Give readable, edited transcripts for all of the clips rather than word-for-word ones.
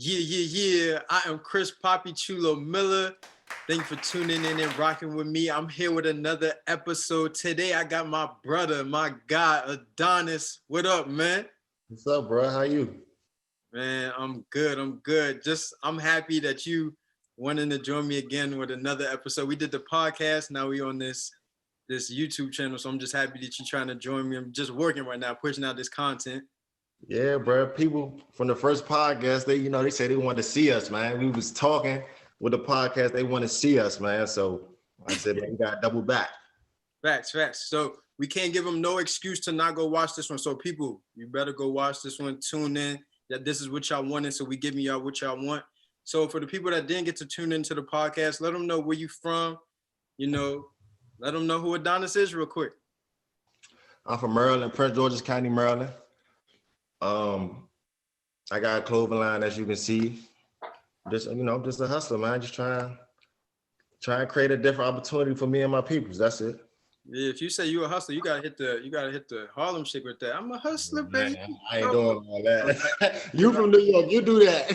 Yeah. I am Chris Poppy Chulo Miller. Thank you for tuning in and rocking with me. I'm here with another episode. Today, I got my brother, my guy, Adonis. What up, man? What's up, bro? How you? Man, I'm good. I'm happy that you wanted to join me again with another episode. We did the podcast. Now we on this YouTube channel. So I'm just happy that you're trying to join me. I'm just working right now, pushing out this content. Yeah, bro. People from the first podcast, they said they wanted to see us, man. We was talking with the podcast. They want to see us, man. So I said, man, we got to double back. Facts. So we can't give them no excuse to not go watch this one. So people, you better go watch this one. Tune in. That this is what y'all wanted. So we giving y'all what y'all want. So for the people that didn't get to tune into the podcast, let them know where you from. Let them know who Adonis is real quick. I'm from Maryland, Prince George's County, Maryland. I got a clothing line, as you can see. Just a hustler, man. Just trying to create a different opportunity for me and my peoples. That's it. Yeah, if you say you a hustler, you gotta hit the Harlem shake with that. I'm a hustler, baby. Man, I ain't doing all that. You from New York, you do that.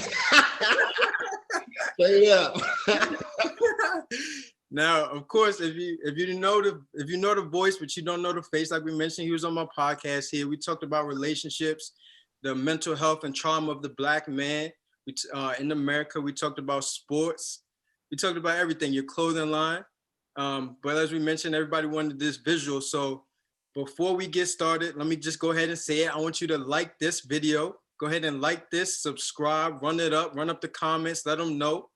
Straight up. Now, of course, if you know the voice, but you don't know the face, like we mentioned, he was on my podcast here. We talked about relationships, the mental health and trauma of the Black man. In America, we talked about sports. We talked about everything, your clothing line. But as we mentioned, everybody wanted this visual. So before we get started, let me just go ahead and say it. I want you to like this video. Go ahead and like this, subscribe, run up the comments, let them know.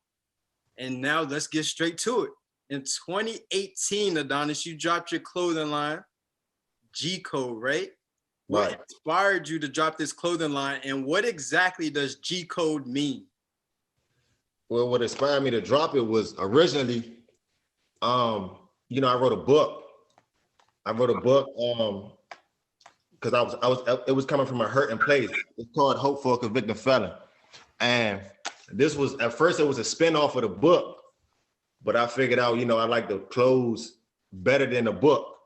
And now let's get straight to it. In 2018, Adonis, you dropped your clothing line, G Code, right? What inspired you to drop this clothing line, and what exactly does G Code mean? Well, what inspired me to drop it was originally, I wrote a book. Because it was coming from a hurting place. It's called Hope for a Convicted Felon. And this was, at first it was a spinoff of the book, but I figured out, I like the clothes better than the book.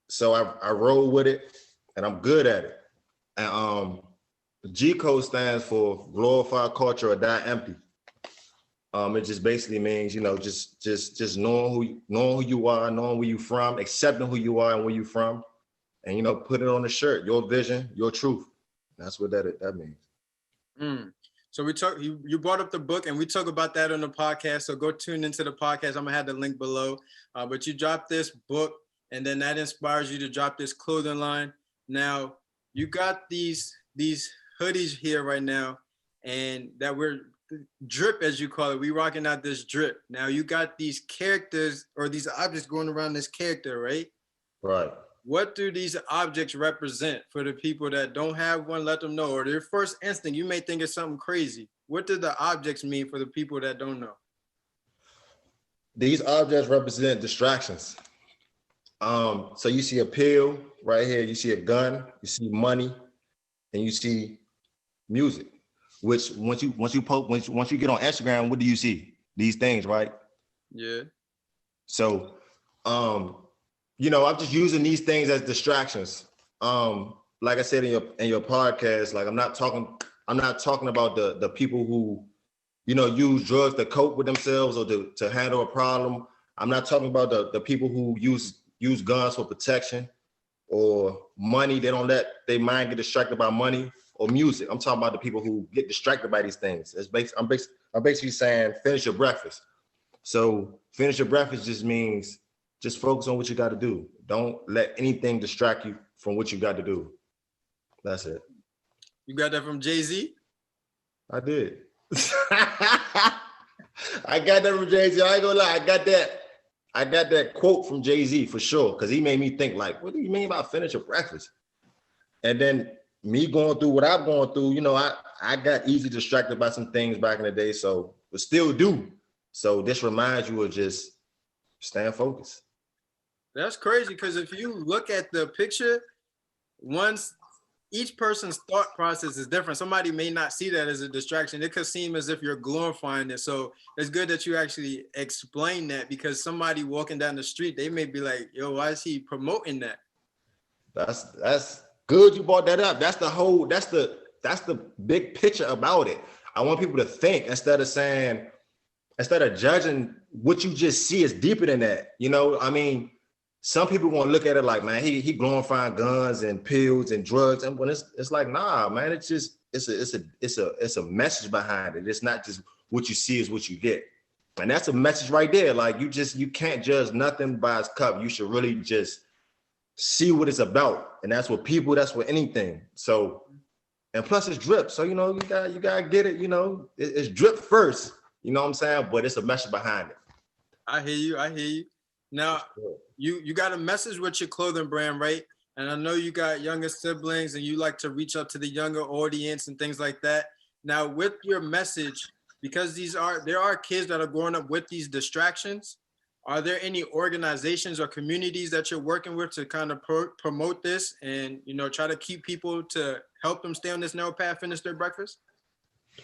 So I rolled with it and I'm good at it. And G Code stands for Glorify Culture or Die Empty. It just basically means, just knowing who you are, knowing where you're from, accepting who you are and where you're from, and put it on the shirt, your vision, your truth. That's what that means. So you brought up the book, and we talk about that on the podcast. So go tune into the podcast. I'm gonna have the link below. But you dropped this book, and then that inspires you to drop this clothing line. Now you got these hoodies here right now, and that we're drip, as you call it. We rocking out this drip. Now you got these characters or these objects going around this character, right? Right. What do these objects represent for the people that don't have one? Let them know. Or their first instinct, you may think it's something crazy. What do the objects mean for the people that don't know? These objects represent distractions. So you see a pill right here, you see a gun, you see money, and you see music. Which once you get on Instagram, what do you see? These things, right? Yeah. So, I'm just using these things as distractions. Like I said in your podcast, like I'm not talking about the people who, use drugs to cope with themselves or to handle a problem. I'm not talking about the people who use guns for protection or money. They don't let their mind get distracted by money or music. I'm talking about the people who get distracted by these things. I'm basically saying finish your breakfast. So finish your breakfast just means just focus on what you got to do. Don't let anything distract you from what you got to do. That's it. You got that from Jay-Z? I did. I got that from Jay-Z. I ain't gonna lie. I got that quote from Jay-Z for sure, because he made me think like, what do you mean by finish your breakfast? And then me going through what I'm going through, I got easily distracted by some things back in the day, but still do. So this reminds you of just staying focused. That's crazy, because if you look at the picture, each person's thought process is different. Somebody may not see that as a distraction. It could seem as if you're glorifying it. So it's good that you actually explain that, because somebody walking down the street, they may be like, yo, why is he promoting that? That's good you brought that up. That's the big picture about it. I want people to think instead of judging what you just see is deeper than that. You know, I mean, some people want to look at it like, man, he glorifying guns and pills and drugs, and when it's like, nah, man, it's just it's a message behind it. It's not just what you see is what you get, and that's a message right there. Like you can't judge nothing by its cup. You should really just see what it's about, and that's what anything. So, and plus it's drip. So you know you gotta get it. You know, it's drip first. You know what I'm saying? But it's a message behind it. I hear you. Now, you got a message with your clothing brand, right? And I know you got younger siblings and you like to reach out to the younger audience and things like that. Now, with your message, because there are kids that are growing up with these distractions, are there any organizations or communities that you're working with to kind of promote this and, you know, try to keep people to help them stay on this narrow path, finish their breakfast?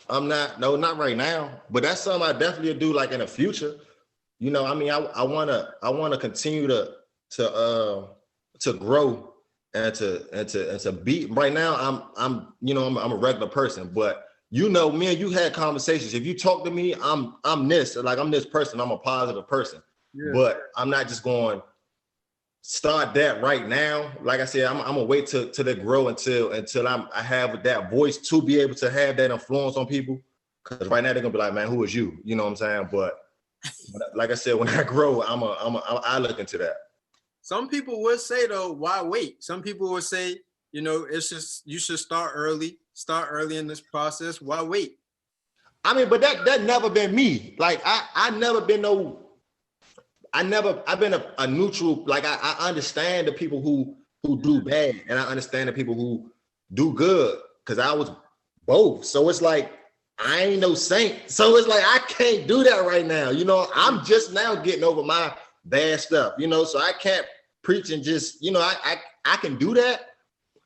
Not right now, but that's something I definitely do like in the future. You know, I mean, I wanna continue to grow and to be. Right now, I'm a regular person, but you know, me and you had conversations. If you talk to me, I'm this person. I'm a positive person, but I'm not just going to start that right now. Like I said, I'm gonna wait till they grow until I have that voice to be able to have that influence on people. Because right now they're gonna be like, man, who is you? You know what I'm saying? But like I said, when I grow, I look into that. Some people would say though, why wait? Some people would say, you know, it's just you should start early in this process. Why wait? I mean, but that never been me. Like I've been a neutral. Like I understand the people who do bad, and I understand the people who do good, because I was both. So it's like I ain't no saint. So it's like I can't do that right now. You know, I'm just now getting over my bad stuff. You know, so I can't preach and just, you know, I can do that,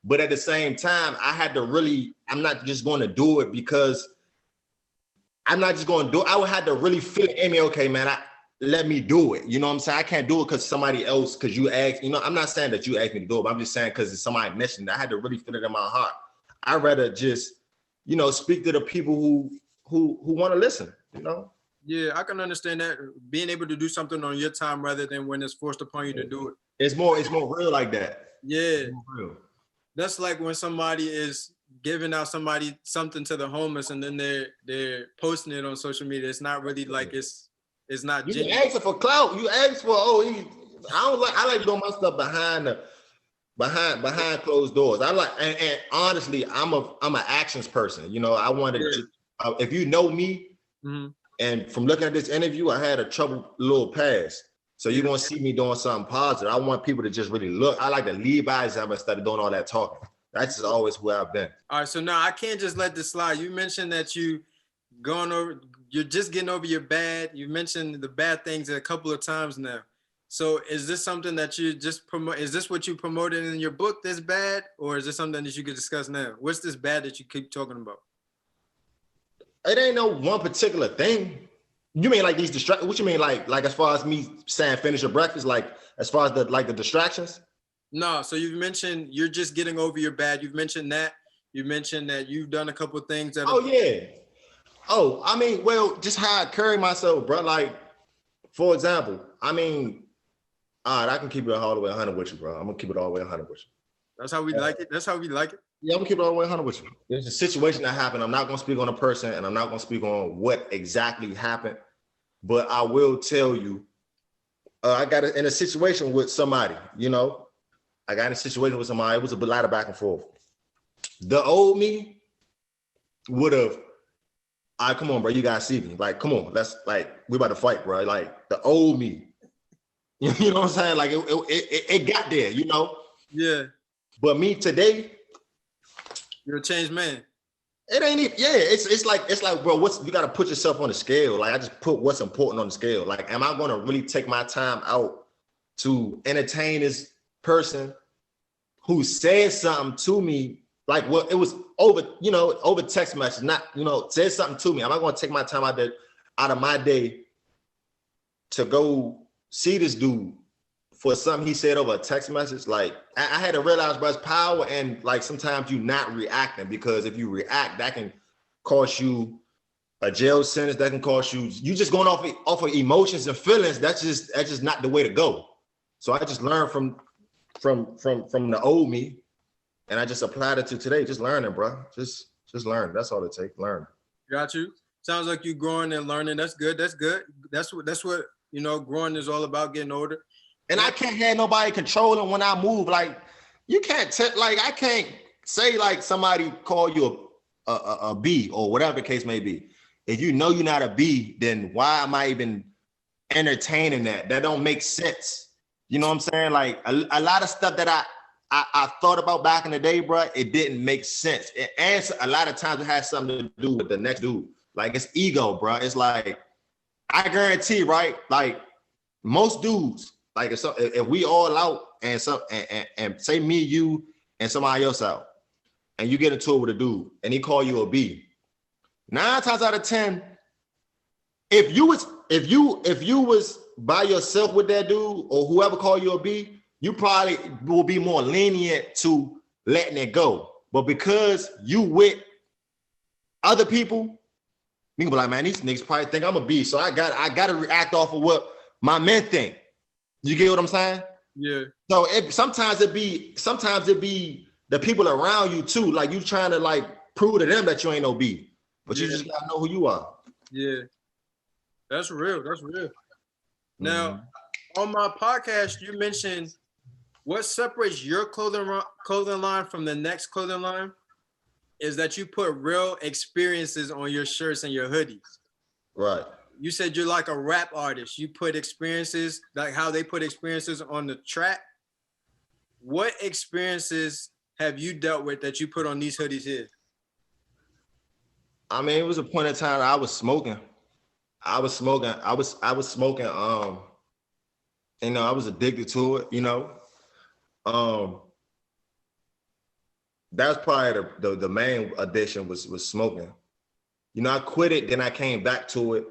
but at the same time, I'm not just going to do it because I'm not just going to do it. I would have to really feel it in me. Okay, man, let me do it. You know what I'm saying? I can't do it because somebody else, because you asked, you know, I'm not saying that you asked me to do it, but I'm just saying because somebody mentioned it. I had to really feel it in my heart. I'd rather just, you know, speak to the people who want to listen, you know? Yeah, I can understand that. Being able to do something on your time rather than when it's forced upon you to do it. It's more real like that. Yeah. That's like when somebody is giving out something to the homeless and then they're posting it on social media. It's not really like it's not genuine. You asking for clout. You ask for I like doing my stuff behind closed doors. I like and honestly, I'm an actions person. You know, I wanted to if you know me, and from looking at this interview, I had a troubled little past. So you're gonna see me doing something positive. I want people to just really look. I like to lead by example instead of doing all that talking. That's just always where I've been. All right, so now I can't just let this slide. You mentioned that you're just getting over your bad. You mentioned the bad things a couple of times now. So is this something that you just promote? Is this what you promoted in your book, this bad? Or is this something that you could discuss now? What's this bad that you keep talking about? It ain't no one particular thing. You mean like these distractions? What you mean like as far as me saying finish your breakfast, like as far as the distractions? No, so you've mentioned you're just getting over your bad. You've mentioned that. You mentioned that you've done a couple of things that. Oh yeah. Oh, I mean, well, just how I carry myself, bro. Like, for example, I mean, all right, I can keep it all the way 100 with you, bro. I'm gonna keep it all the way 100 with you. That's how we like it. That's how we like it. Yeah, I'm gonna keep it all the way 100 with you. There's a situation that happened. I'm not gonna speak on a person, and I'm not gonna speak on what exactly happened, but I will tell you, I got in a situation with somebody. You know, I got in a situation with somebody. It was a lot of back and forth. The old me would have, all right, come on, bro, you gotta see me. Like, come on, let's we about to fight, bro. Like the old me, you know what I'm saying? Like it got there, you know. Yeah. But me today, you're a changed man. It ain't even, yeah. It's like, bro, you gotta put yourself on the scale. Like I just put what's important on the scale. Like, am I gonna really take my time out to entertain this person who said something to me? Like, well, it was over text message, not, said something to me. Am I gonna take my time out of my day to go see this dude for something he said over a text message? Like, I had to realize, bro, it's power, and like sometimes you not reacting, because if you react, that can cost you a jail sentence that can cost you. You just going off of emotions and feelings. That's just not the way to go. So I just learned from the old me, and I just applied it to today. Just learning, bro. Just learn. That's all it takes. Learn. Got you. Sounds like you growing and learning. That's good. That's good. That's what growing is all about. Getting older. And I can't have nobody controlling when I move. Like you can't I can't say like somebody call you a B or whatever the case may be. If you know you're not a B, then why am I even entertaining that? That don't make sense. You know what I'm saying? Like a lot of stuff that I thought about back in the day, bro, it didn't make sense. And a lot of times it has something to do with the next dude. Like it's ego, bro. It's like, I guarantee, right? Like most dudes, like if we all out and say me, you, and somebody else out, and you get into it with a dude and he call you a B, 9 times out of 10, if you was by yourself with that dude or whoever called you a B, you probably will be more lenient to letting it go. But because you with other people, you can be like, man, these niggas probably think I'm a B, so I gotta react off of what my men think. You get what I'm saying? Yeah. So sometimes it be the people around you too, like you trying to like prove to them that you ain't no B, but you just gotta know who you are. Yeah, that's real. That's real. Now, on my podcast, you mentioned what separates your clothing line from the next clothing line is that you put real experiences on your shirts and your hoodies. Right. You said you're like a rap artist. You put experiences, like how they put experiences on the track. What experiences have you dealt with that you put on these hoodies here? I mean, it was a point in time I was smoking. I was smoking. I was addicted to it, That's probably the main addiction was smoking. I quit it, then I came back to it.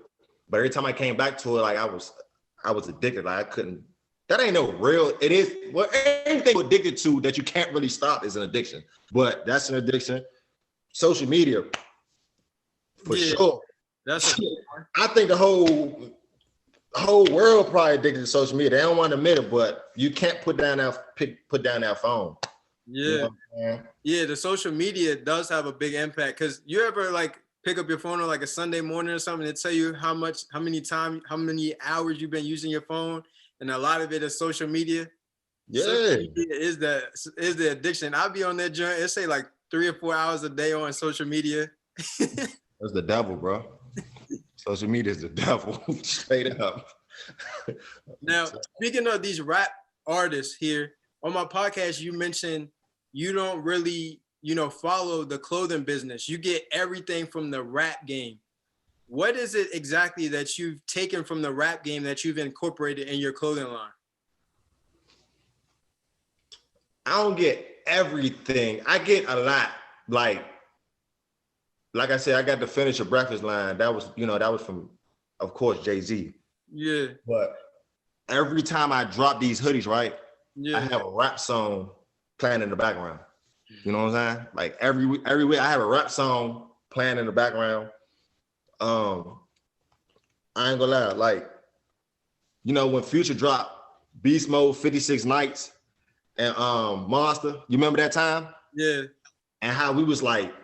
But every time I came back to it, like I was addicted. Like I couldn't. That ain't no real. It is. Well, anything you're addicted to that you can't really stop is an addiction. But that's an addiction. Social media, for sure. I think the whole world probably addicted to social media. They don't want to admit it, but you can't put down that phone. Yeah, the social media does have a big impact. Cause you ever like pick up your phone on like a Sunday morning or something and tell you how many hours you've been using your phone, and a lot of it is social media. Yeah, social media is the addiction. I'll be on that joint. It say like 3 or 4 hours a day on social media. That's the devil, bro. Social media is the devil, straight up. Now, speaking of these rap artists here on my podcast, you mentioned you don't really, follow the clothing business. You get everything from the rap game. What is it exactly that you've taken from the rap game that you've incorporated in your clothing line? I don't get everything. I get a lot. Like I said, I got the Finish Your Breakfast line. That was from, of course, Jay-Z. Yeah. But every time I drop these hoodies, right? Yeah. I have a rap song playing in the background. You know what I'm saying? Like every week I have a rap song playing in the background. I ain't gonna lie, like, when Future dropped Beast Mode, 56 Nights, and Monster, you remember that time? Yeah. And how we was like,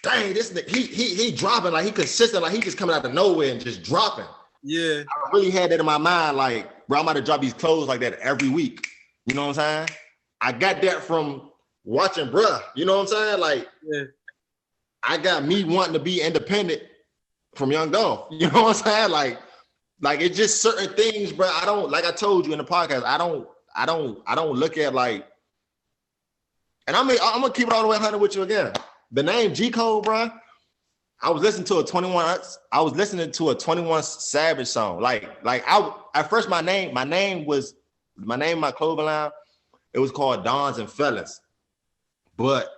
dang, this nigga, he dropping, like he consistent, like he just coming out of nowhere and just dropping. Yeah. I really had that in my mind, like, bro, I'm about to drop these clothes like that every week. You know what I'm saying? I got that from watching bruh. You know what I'm saying? Like, yeah. I got me wanting to be independent from Young Dolph. You know what I'm saying? Like it's just certain things, bro. I don't, like I told you in the podcast, I don't look at like, and I'm gonna keep it all the way 100 with you again. The name G Code, bro. I was listening to a 21 Savage song. Like at first my name, my clothing line, it was called Dons and Felons. But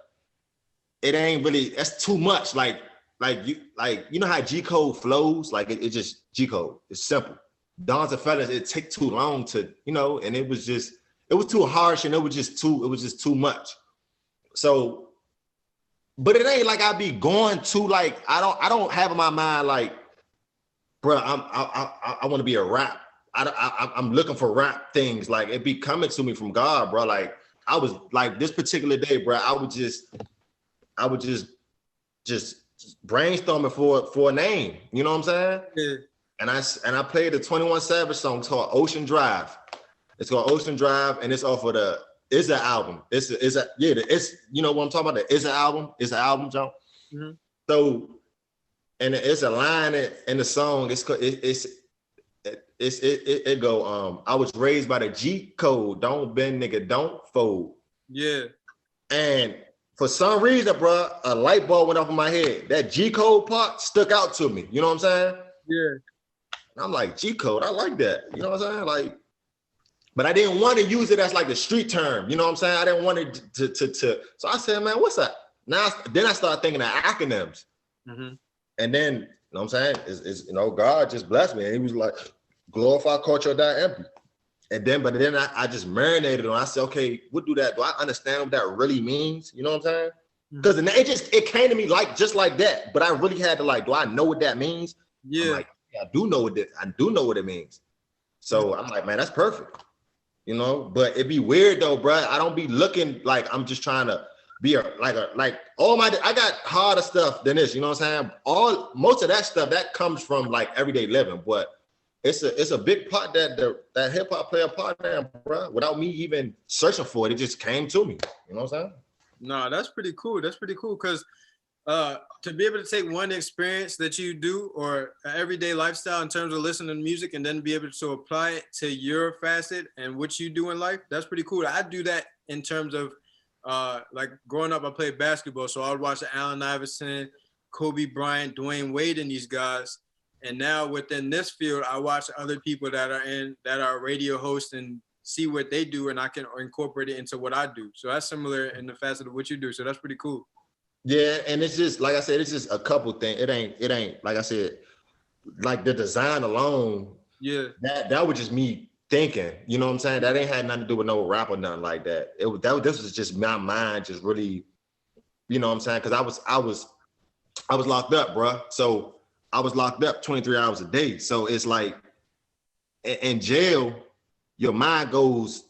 it ain't really, that's too much. Like you know how G Code flows? Like it just G Code. It's simple. Dons and Felons, it take too long to, and it was too harsh and it was just too much. So but it ain't like I be going to like I don't have in my mind like, bro, I want to be a rap. I'm looking for rap things. Like it be coming to me from God, bro. Like I was like this particular day, bro. I would just brainstorming for a name. You know what I'm saying? Yeah. And I played the 21 Savage song called Ocean Drive. It's called Ocean Drive, and it's off of the It's an album. It's you know what I'm talking about? It's an album. It's an album, John. Mm-hmm. So, and it's a line in the song. It go. I was raised by the G code. Don't bend, nigga. Don't fold. Yeah. And for some reason, bro, a light bulb went off in my head. That G code part stuck out to me. You know what I'm saying? Yeah. And I'm like, G code. I like that. You know what I'm saying? Like. But I didn't want to use it as like the street term. You know what I'm saying? I didn't want it to. So I said, man, what's that? Then I started thinking of acronyms. Mm-hmm. And then, you know what I'm saying? Is God just blessed me. And he was like, glorify culture or die empty. And then, but then I just marinated on. I said, okay, what do that? Do I understand what that really means? You know what I'm saying? Because it came to me like just like that. But I really had to like, do I know what that means? Yeah. I'm like, yeah, I do know what it means. So I'm like, man, that's perfect. You know, but it'd be weird though, bro. I don't be looking like I'm just trying to be I got harder stuff than this. You know what I'm saying? Most of that stuff that comes from like everyday living, but it's a big part that hip hop play a part in, bro. Without me even searching for it, it just came to me. You know what I'm saying? No, that's pretty cool. That's pretty cool because to be able to take one experience that you do or an everyday lifestyle in terms of listening to music and then be able to apply it to your facet and what you do in life, that's pretty cool. I do that in terms of like growing up, I played basketball. So I would watch Allen Iverson, Kobe Bryant, Dwayne Wade, and these guys. And now within this field, I watch other people that are radio hosts and see what they do, and I can incorporate it into what I do. So that's similar in the facet of what you do. So that's pretty cool. Yeah, and it's just like I said, it's just a couple things. It ain't like I said, like the design alone. Yeah, that was just me thinking. You know what I'm saying? That ain't had nothing to do with no rap or nothing like that. This was just my mind, just really, you know what I'm saying? Because I was locked up, bro. So I was locked up 23 hours a day. So it's like in jail, your mind goes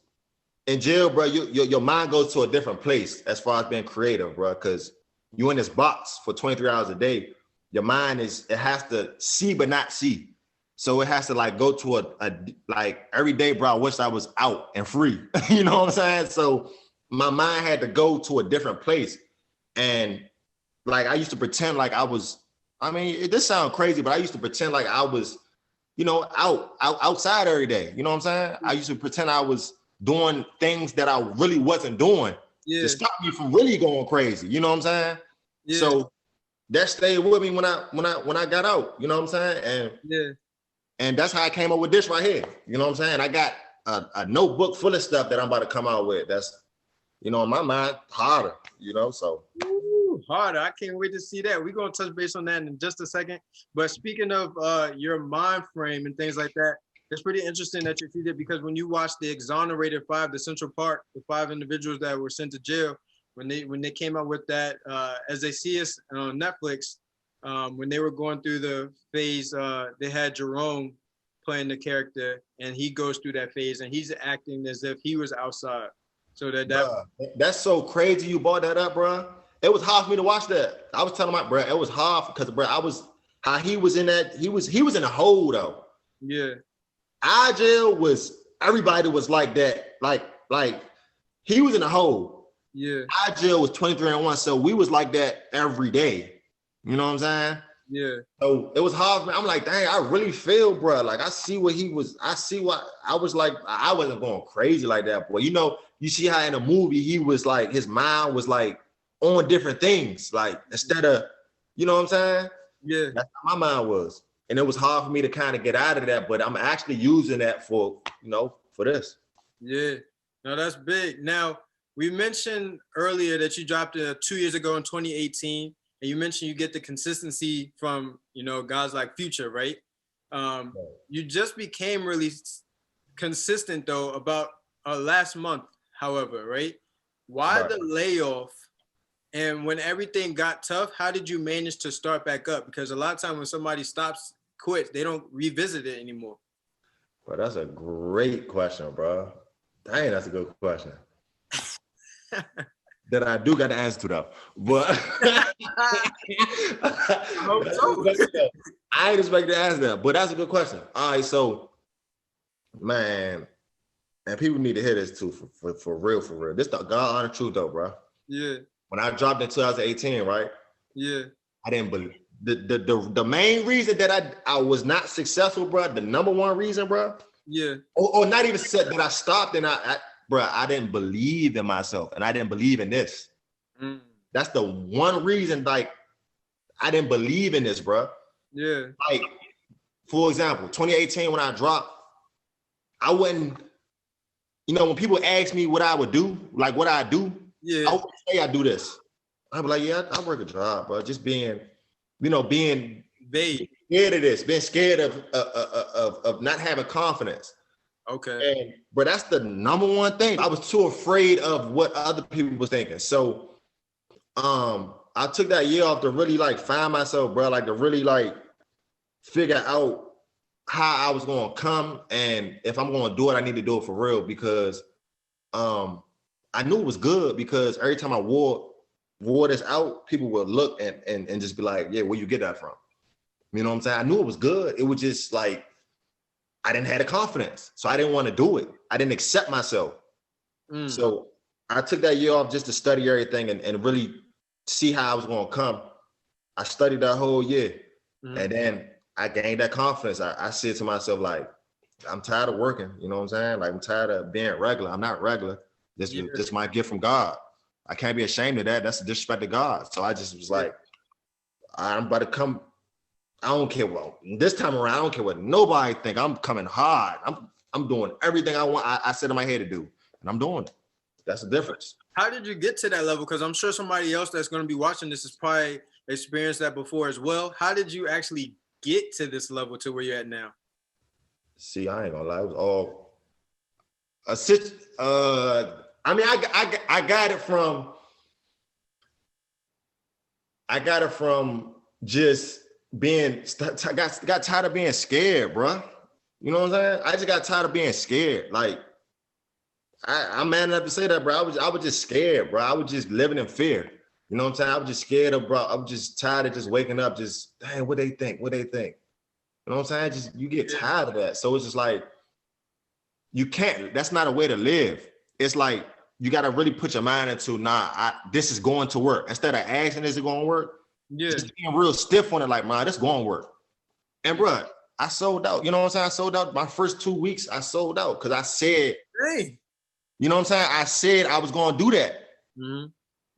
in jail, bro. Your mind goes to a different place as far as being creative, bro. Because you in this box for 23 hours a day, your mind it has to see but not see. So it has to like go to a like every day, bro, I wish I was out and free. You know what I'm saying? So my mind had to go to a different place. And like I used to pretend like this sounds crazy, but I used to pretend like I was, you know, outside every day. You know what I'm saying? I used to pretend I was doing things that I really wasn't doing to stop me from really going crazy. You know what I'm saying? Yeah. So that stayed with me when I got out. You know what I'm saying? And that's how I came up with this right here. You know what I'm saying? I got a notebook full of stuff that I'm about to come out with. That's, you know, in my mind, harder. You know, so. Ooh, harder. I can't wait to see that. We're gonna touch base on that in just a second. But speaking of your mind frame and things like that, it's pretty interesting that you see that because when you watch the Exonerated Five, the Central Park, the 5 individuals that were sent to jail, when they came out with that, As They See Us on Netflix, when they were going through the phase, they had Jerome playing the character, and he goes through that phase, and he's acting as if he was outside. So that's so crazy you brought that up, bro. It was hard for me to watch that. I was telling my bro, it was hard because bro, he was in a hole though. Yeah. Our jail everybody was like that. Like he was in a hole. Yeah. Our jail was 23-1, so we was like that every day. You know what I'm saying? Yeah. So it was hard for me. I'm like, dang, I really feel, bro. Like I see what I was like. I wasn't going crazy like that, boy. You know, you see how in a movie he was like, his mind was like on different things. Like instead of, you know what I'm saying? Yeah. That's how my mind was. And it was hard for me to kind of get out of that, but I'm actually using that for this. Yeah, no, that's big. Now, we mentioned earlier that you dropped it 2 years ago in 2018, and you mentioned you get the consistency from, you know, guys like Future, right? You just became really consistent, though, about last month, however, right? Why the layoff, And when everything got tough, how did you manage to start back up? Because a lot of times when somebody quits, they don't revisit it anymore. Bro, that's a great question, bro. Dang, that's a good question. That I do got the answer to though. But I hope so. I ain't expect to ask that, but that's a good question. All right, so man, and people need to hear this too for real, for real. This the God honest truth though, bro. Yeah. When I dropped in 2018, right? Yeah. I didn't believe the main reason that I was not successful, bro. The number one reason, bro. Yeah. Or not even said that I stopped and I didn't believe in myself and I didn't believe in this. That's the one reason, like, I didn't believe in this, bro. Yeah. Like, for example, 2018 when I dropped, I wouldn't, when people ask me what I would do, like what I do, I would say I do this. I'd be like, yeah, I work a job, bro. Just being vague, scared of this, being scared of not having confidence. Okay. But that's the number one thing. I was too afraid of what other people was thinking. So I took that year off to really like find myself, bro, like to really like figure out how I was gonna come, and if I'm gonna do it, I need to do it for real, because I knew it was good, because every time I wore this out, people would look and just be like, yeah, where you get that from? You know what I'm saying? I knew it was good. It was just like, I didn't have the confidence. So I didn't want to do it. I didn't accept myself. So I took that year off just to study everything and really see how I was going to come. I studied that whole year. And then I gained that confidence. I said to myself, like, I'm tired of working. You know what I'm saying? Like, I'm tired of being regular. I'm not regular. This is my gift from God. I can't be ashamed of that. That's a disrespect to God. So I just was like, I'm about to come. I don't care what, this time around, I don't care what nobody think. I'm coming hard. I'm doing everything I want. I set in my head to do, and I'm doing it. That's the difference. How did you get to that level? Because I'm sure somebody else that's going to be watching this has probably experienced that before as well. How did you actually get to this level to where you're at now? See, I ain't gonna lie. It was all I mean, I got it from just being, got tired of being scared, bro. You know what I'm saying? I just got tired of being scared. Like, I'm man enough to say that, bro. I was just scared, bro. I was just living in fear. You know what I'm saying? I was just scared of, bro. I was just tired of just waking up, just, dang, what they think? You know what I'm saying? Just, you get tired of that. So it's just like, you can't, that's not a way to live. It's like, you got to really put your mind into, this is going to work. Instead of asking, is it going to work? Just being real stiff on it, like, man, this going to work. And bro, I sold out. You know what I'm saying? I sold out my first 2 weeks. I sold out because I said, hey, you know what I'm saying? I said I was going to do that. You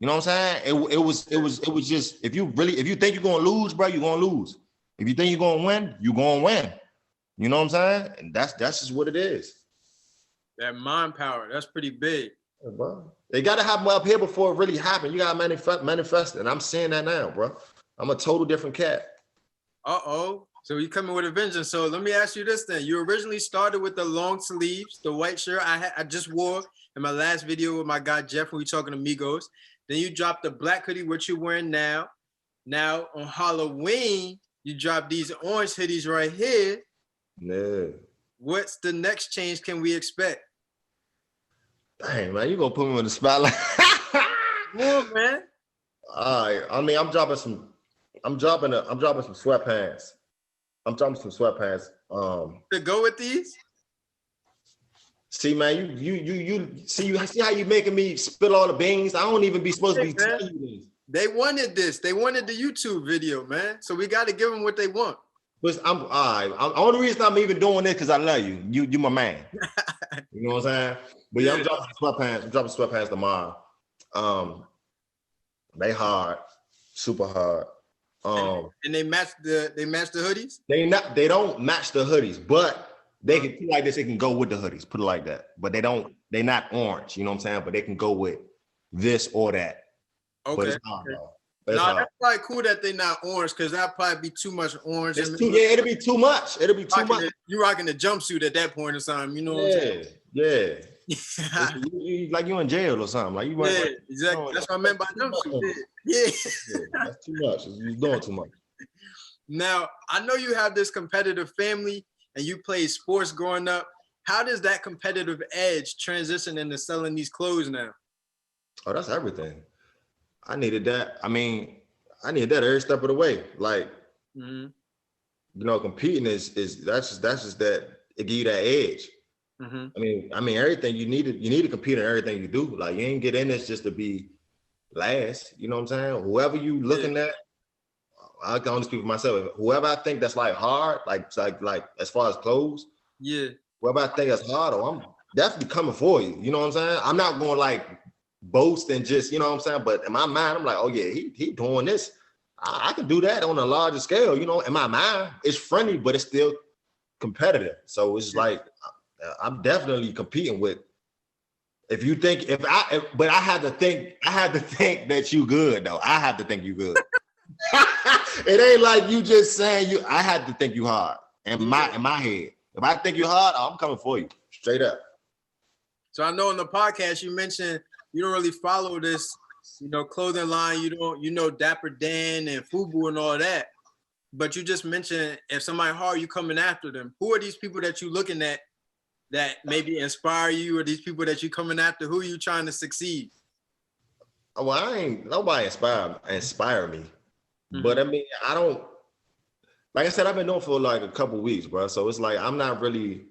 know what I'm saying? It was just, if you think you're going to lose, bro, you're going to lose. If you think you're going to win, you're going to win. You know what I'm saying? And that's just what it is. That mind power, that's pretty big. Yeah, bro. They got to happen up here before it really happens. You got to manifest it. And I'm seeing that now, bro. I'm a total different cat. Uh-oh. So you coming with a vengeance. So let me ask you this then. You originally started with the long sleeves, the white shirt I just wore in my last video with my guy Jeff when we talking Amigos. Then you dropped the black hoodie, what you're wearing now. Now on Halloween, you dropped these orange hoodies right here. Yeah. What's the next change can we expect? Dang, man, you gonna put me on the spotlight. Come on, man. All right. I mean, I'm dropping some sweatpants. To go with these? See, man, you see how you making me spill all the beans? I don't even be supposed to be telling you this. They wanted this. They wanted the YouTube video, man. So we got to give them what they want. But I'm all right. The only reason I'm even doing this because I love you. You my man. You know what I'm saying? But yeah, I'm dropping sweatpants. I'm dropping sweatpants tomorrow. They hard, super hard. And they match the hoodies? They don't match the hoodies, but they can put like this, it can go with the hoodies, put it like that. But they're not orange, you know what I'm saying? But they can go with this or that. Okay. But it's hard, though. That's probably cool that they're not orange, because that'd probably be too much orange. It'll be too much. You rocking the jumpsuit at that point in time, you know what I'm saying? Yeah. Like you in jail or something. Like you yeah, exactly. That's what I meant by jumpsuit. Yeah. That's too much. You're doing too much. Now, I know you have this competitive family and you played sports growing up. How does that competitive edge transition into selling these clothes now? Oh, that's everything. I needed that. I mean, I needed that every step of the way. Like, you know, competing is that's just that it give you that edge. I mean, everything you need to compete in everything you do. Like, you ain't get in this just to be last. You know what I'm saying? Whoever you looking at, I can only speak for myself. Whoever I think that's like hard, like as far as clothes, whoever I think that's hard, I'm definitely coming for you. You know what I'm saying? I'm not going like boast and just, you know what I'm saying? But in my mind, I'm like, oh yeah, he doing this. I can do that on a larger scale. You know, in my mind, it's friendly, but it's still competitive. So it's like I'm definitely competing with. If you think but I had to think that you good though. I have to think you good. It ain't like you just saying I had to think you hard in my head. If I think you hard, I'm coming for you straight up. So I know in the podcast you mentioned you don't really follow this, you know, clothing line. You don't, you know, Dapper Dan and Fubu and all that. But you just mentioned if somebody hard, you coming after them. Who are these people that you looking at that maybe inspire you, or these people that you coming after? Who are you trying to succeed? Well, I ain't nobody inspire me. But I mean, I don't, like I said, I've been doing for like a couple weeks, bro. So it's like I'm not really,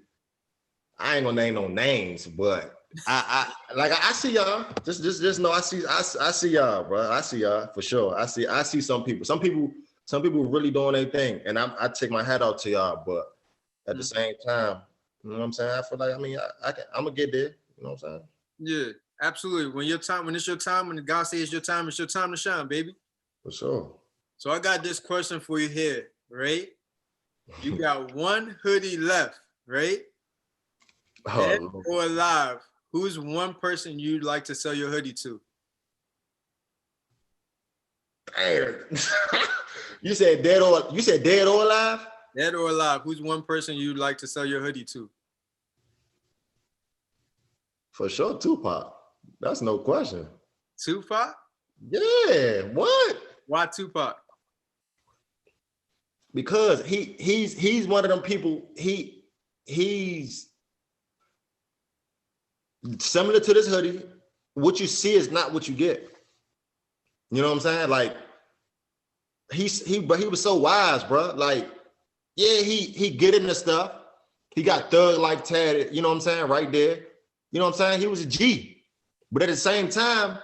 I ain't gonna name no names, but I see y'all. Just know I see y'all, bro. I see y'all for sure. I see some people. Some people really doing their thing, and I take my hat off to y'all. But at the same time, you know what I'm saying? I feel like, I mean, I'm gonna get there. You know what I'm saying? Yeah, absolutely. When it's your time, when God says it's your time to shine, baby. For sure. So I got this question for you here, right? You got one hoodie left, right? Dead or alive, who's one person you'd like to sell your hoodie to? Damn. You said dead or alive? Dead or alive, who's one person you'd like to sell your hoodie to? For sure, Tupac. That's no question. Tupac? Yeah. What? Why Tupac? Because he's one of them people. He's similar to this hoodie. What you see is not what you get. You know what I'm saying? Like but he was so wise, bro. Like, yeah, he get into stuff. He got thug life tatted. You know what I'm saying? Right there. You know what I'm saying? He was a G, but at the same time,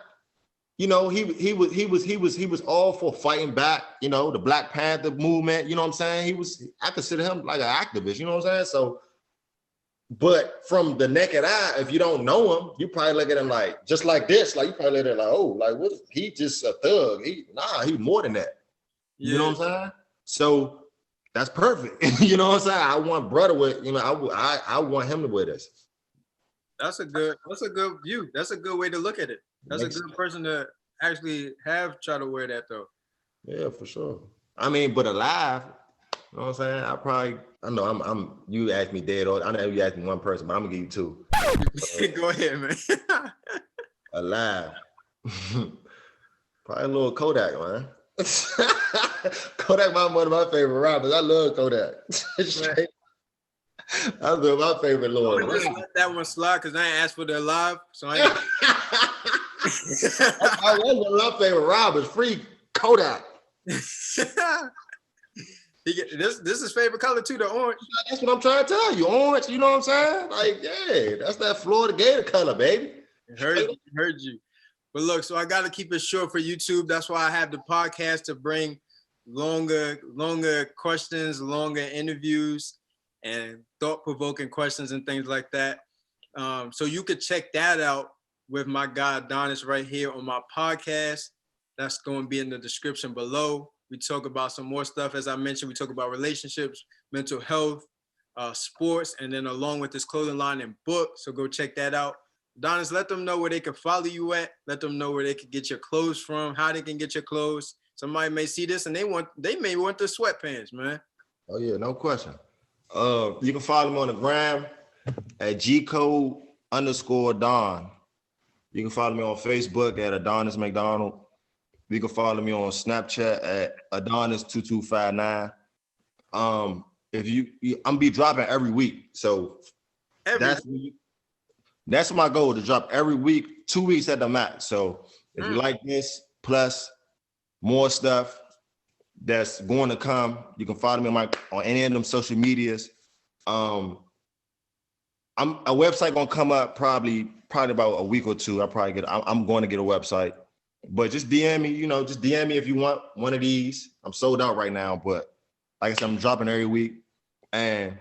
you know, he was all for fighting back, you know, the Black Panther movement, you know what I'm saying? I consider him like an activist, you know what I'm saying? So, but from the naked eye, if you don't know him, you probably look at him like, just like this, like you probably look at him like, oh, like what? He just a thug. He more than that. You know what I'm saying? So that's perfect. You know what I'm saying? I want brother with, you know, I want him to wear this. That's a good view. That's a good way to look at it. That's a good person to actually try to wear that though. Yeah, for sure. I mean, but alive, you know what I'm saying? I know I'm you asked me dead or I know you asked me one person, but I'm gonna give you two. Go ahead, man. Alive. Probably a little Kodak, man. Kodak, one of my favorite rappers. I love Kodak. I love my favorite Lord. Just let that one slide because I ain't asked for the live. So I one of my favorite rappers, free Kodak. This is favorite color too, the orange. That's what I'm trying to tell you. Orange, you know what I'm saying? Like, yeah, that's that Florida Gator color, baby. Heard you. But look, so I got to keep it short for YouTube. That's why I have the podcast to bring longer questions, longer interviews, and thought-provoking questions and things like that. So you could check that out with my guy Adonis right here on my podcast. That's going to be in the description below. We talk about some more stuff. As I mentioned, we talk about relationships, mental health, sports, and then along with this clothing line and book. So go check that out. Adonis, let them know where they can follow you at. Let them know where they can get your clothes from, how they can get your clothes. Somebody may see this and they may want the sweatpants, man. Oh yeah, no question. You can follow me on the gram at G Code _Don. You can follow me on Facebook at Adonis McDonald. You can follow me on Snapchat at Adonis2259. If I'm be dropping every week, so that's my goal, to drop every week, 2 weeks at the max. So if you like this, plus more stuff that's going to come, you can follow me on any of them social medias. A website gonna come up probably about a week or two. I'm going to get a website, but just DM me. Just DM me if you want one of these. I'm sold out right now, but like I said, I'm dropping every week. And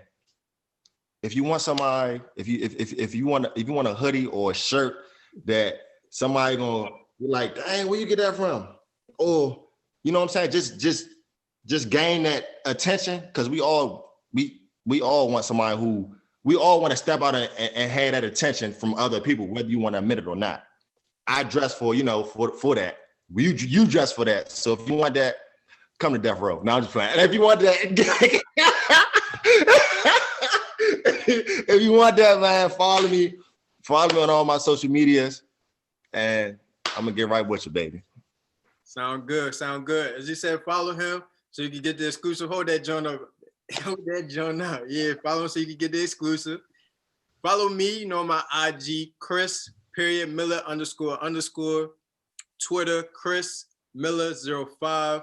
if you want somebody, if you want a hoodie or a shirt that somebody gonna be like, dang, where you get that from? Or you know what I'm saying? Just gain that attention, because we all want somebody who we all want to step out and have that attention from other people, whether you want to admit it or not. I dress for that. You dress for that. So if you want that, come to Death Row. No, I'm just playing. And if you want that, if you want that, man, follow me on all my social medias, and I'm gonna get right with you, baby. Sound good. As you said, follow him so you can get the exclusive. Hold that joint up. Yeah, follow him so you can get the exclusive. Follow me, my IG, Chris_Miller __. Twitter, Chris Miller 05.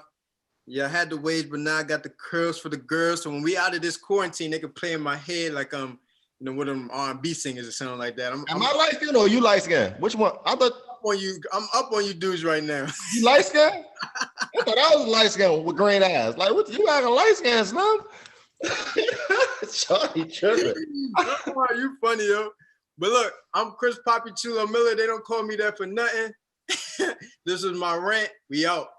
Yeah, I had the waves, but now I got the curls for the girls. So when we out of this quarantine, they can play in my head like one of them R&B singers or something like that. Am I light skinned or you light skinned? Which one? I'm up on you dudes right now. You light skinned? I thought I was light skinned with green eyes. Like, what you acting light skinned, Slim? Charlie tripping. Oh, you funny, yo. But look, I'm Chris Poppy Chulo Miller. They don't call me that for nothing. This is my rant. We out.